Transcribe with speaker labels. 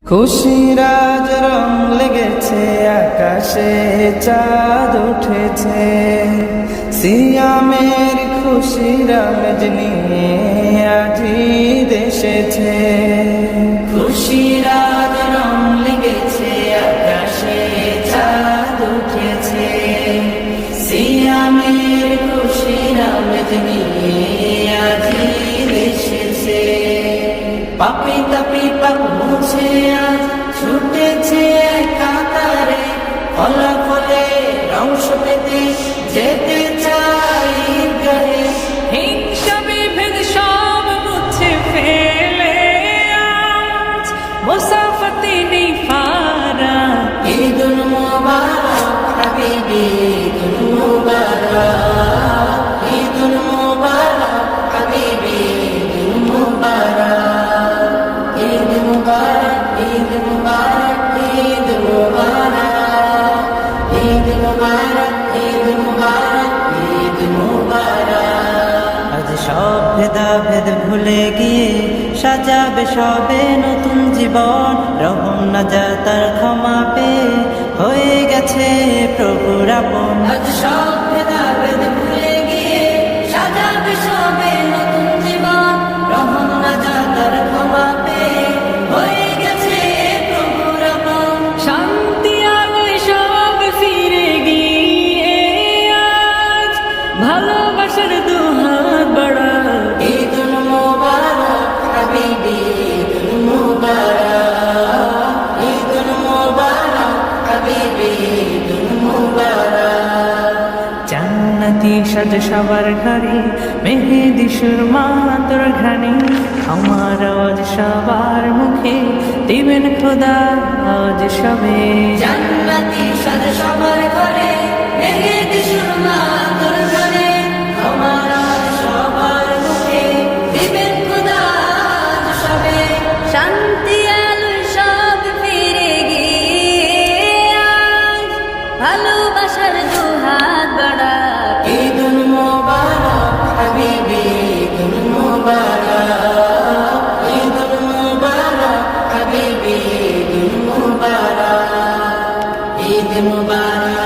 Speaker 1: খুশির আজ রং লেগেছে, আকাশে চাঁদ উঠেছে, সিয়ামের খুশির আমেজ নিয়ে আজি দেশেছে। খুশির আজ রং লেগেছে, আকাশে চাঁদ উঠেছে, সিয়ামের খুশির আমেজ নিয়ে আজি দেশেছে। পাপি তাপি পাপ মুছে আজ ছুটেছে কাতারে, ফলাফলে অংশ পেতে যেতে চাই গায়ে।
Speaker 2: হিংসা বিভেদ সব মুছে ফেলে আজ মুসাফাতে নেই ফারাক।
Speaker 1: ঈদুল মুবারক হাবিবি, ঈদুল মুবারক, ঈদুল মুবারক হাবিবি, ঈদুল মুবারক, ঈদ মুবারক, ঈদ মুবারক, ঈদ মুবারক, ঈদ মুবারক, ঈদ মুবারক, ঈদ মুবারক। আজ সব ভেদাভেদ ভুলে গিয়ে সাজাবে সবে নতুন জীবন, রহম নাজাতার ক্ষমা পেয়ে হয়ে গেছে প্রভুর আপন। আজ সব ভেদাভেদ ভুলে গিয়ে সাজাবে সবে নতুন জীবন, রহম নাজাতার ক্ষমা পেয়ে হয়ে গেছে প্রভুর আপন।
Speaker 2: শান্তি আলোয় সব ফিরে গিয়ে আজ ভালোবাসার দুহাত বাড়াক।
Speaker 1: ঈদুল মুবারক হাবিবি, ঈদুল মুবারক, ঈদুল মুবারক হাবিবি, ঈদুল মুবারক।
Speaker 2: জান্নাতি সাজ সবার ঘরে, মেহেদি সুরমা তোর ঘানি, আমার আজ সবার মুখে দিবেন খোদা আজ সবে।
Speaker 1: জান্নাতি সাজ সবার ঘরে, মেহেদি সুরমা তোর ঘরে, আমার আজ সবার মুখে দিবেন খোদা আজ সবে।
Speaker 3: শান্তি আলোয় সব ফিরে গিয়ে আজ ভালোবাসার দুহাত বাড়াক।
Speaker 1: ঈদুল মুবারক হাবিবি, ঈদুল মুবারক, ঈদুল মুবারক হাবিবি, ঈদুল মুবারক, ঈদ মুবারক।